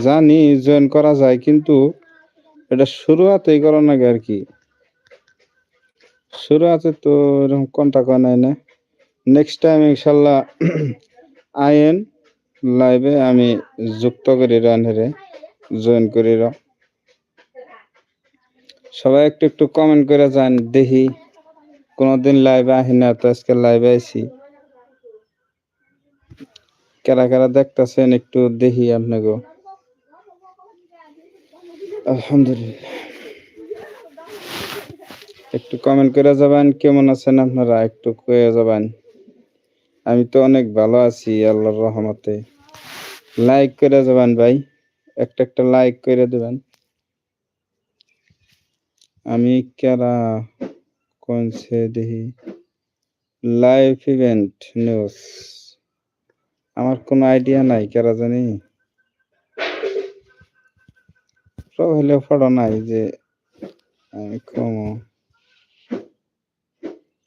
জানি জয়েন করা যায়, কিন্তু এটা শুরুতেই করা লাগে আর কি। শুরুতে তো এরকম কন্টাক্ট হয় নাই না। নেক্সট টাইম ইনশাল্লাহ আইন লাইভে আমি যুক্ত করি রানহেরে, জয়েন করি। সবাই একটু একটু কমেন্ট করে যান, দেখি কোনোদিন লাইভে আহি না, তো আজকে লাইভে আইছি। কারা কারা দেখতেছেন একটু দেখি আপনাকে। আলহামদুলিল্লাহ, একটু কমেন্ট করে যাবেন কেমন আছেন আপনারা, একটু কয়ে যাবেন। আমি তো অনেক ভালো আছি আল্লাহর রহমতে। লাইক করে যাবেন ভাই, একটা একটা লাইক করে দেবেন। আমি কারা কোনছে দেখি, লাইভ ইভেন্ট নিউজ, আমার কোনো আইডিয়া নাই কারা জানি, হলেও পড়ো নাই যে আমি কম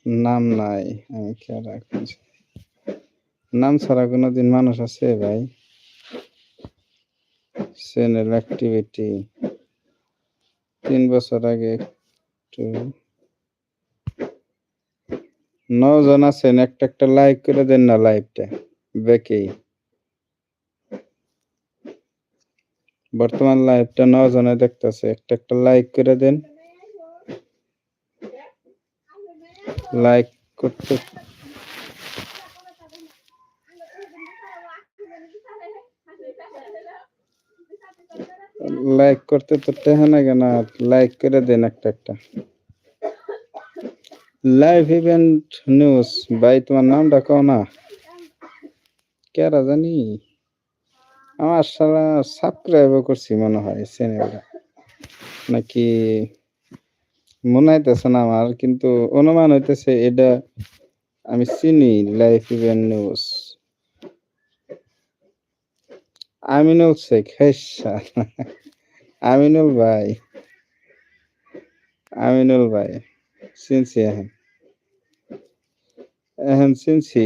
নাম নাই। আমি কারা কোনছে, নাম ছাড়া কোনোদিন মানুষ আছে ভাই? চ্যানেল অ্যাক্টিভিটি 3 বছর আগে একটু 9 জন আছেন, একটা একটা লাইক করে দেন না লাইভটা বেকেই। বর্তমান লাইভটা 9 জনে দেখতেছে, একটা একটা লাইক করে দেন। লাইক করতে লাইক করতে তো টেহা না কেন, লাইক করে দেন একটা একটা। লাইভ ইভেন্ট নিউজ ভাই, তোমার নামটা কও না, কেরা জানি। আমার সারা সাবস্ক্রাইব করছি মনে হয় চ্যানেলটা, নাকি মনে হইতেছে না আমার, কিন্তু অনুমান হইতেছে এটা আমি চিনি। Live event news Aminul Sheikh, Aminul ভাই, আমিনুল ভাই চিনছি, এখন চিনছি।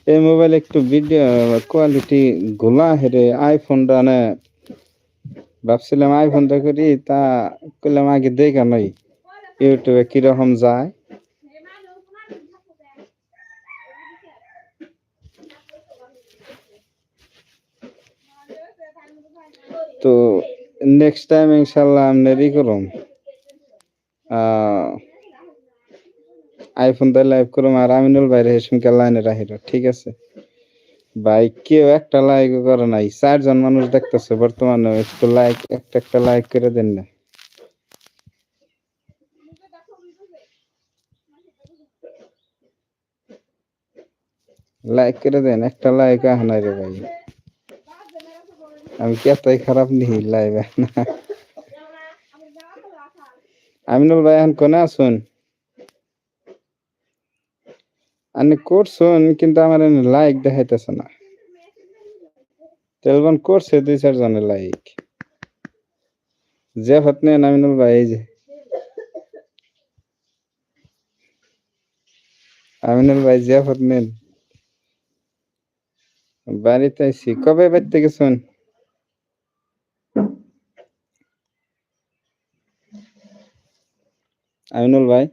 এই মোবাইল একটু ভিডিও কোয়ালিটি গোলা হেরে, আইফোনটা না ভাবছিলাম আইফোনটা করি, তা করলাম আগে দেখা নই ইউটিউবে কিরকম যায়। তো নেক্সট টাইম ইনশাল্লাহ আমি করুম, আইফোন দিয়ে লাইভ করুম, আর আমিনুল ভাইরে হেসুমকে লাইনে রাখিল, ঠিক আছে ভাই? কেউ একটা লাইক করে নাই, 4 জন মানুষ দেখতেছে বর্তমানে, একটু লাইক একটা একটা লাইক করে দেন না। লাইক করে দেন, একটা লাইক আহ নাই রে ভাই, আমি কি এতই খারাপ নি লাইভে? আমিনুল ভাই এখন কোনে আসুন? আপনি করছেন কিন্তু আমার লাইক দেখাইতেছে না। তেলবন করছে 2-4 জনের লাইক। যে হত নেন আমিনুল ভাই, এই যে আমিনুল ভাই যে হত নেন, বাড়িতে আইছি। কবে বাড়িতে গেছেন? আমিনুল ভাই,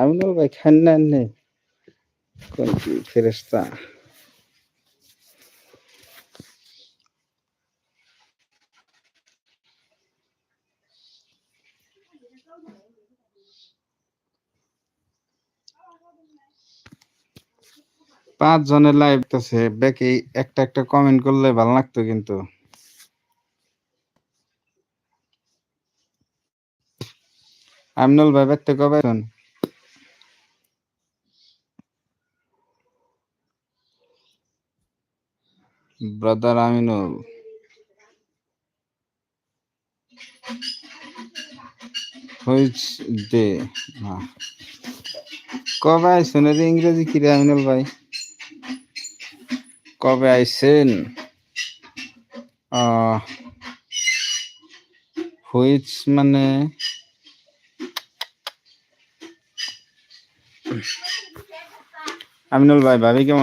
আমিনুল ভাই খান না নে কোন কি ফেরেশতা? পাঁচ জনের লাইভ আছে, বাকি একটা একটা কমেন্ট করলে ভালো লাগতো কিন্তু। আমিনুল ভাই বাড়িতে কবে আসুন? Brother Aminul, which day? কবে আইসেন? ইংরেজি কি রে আমিনুল ভাই? কবে আইসেন? হুইচ মানে আমিনুল ভাই, ভাবি কেমন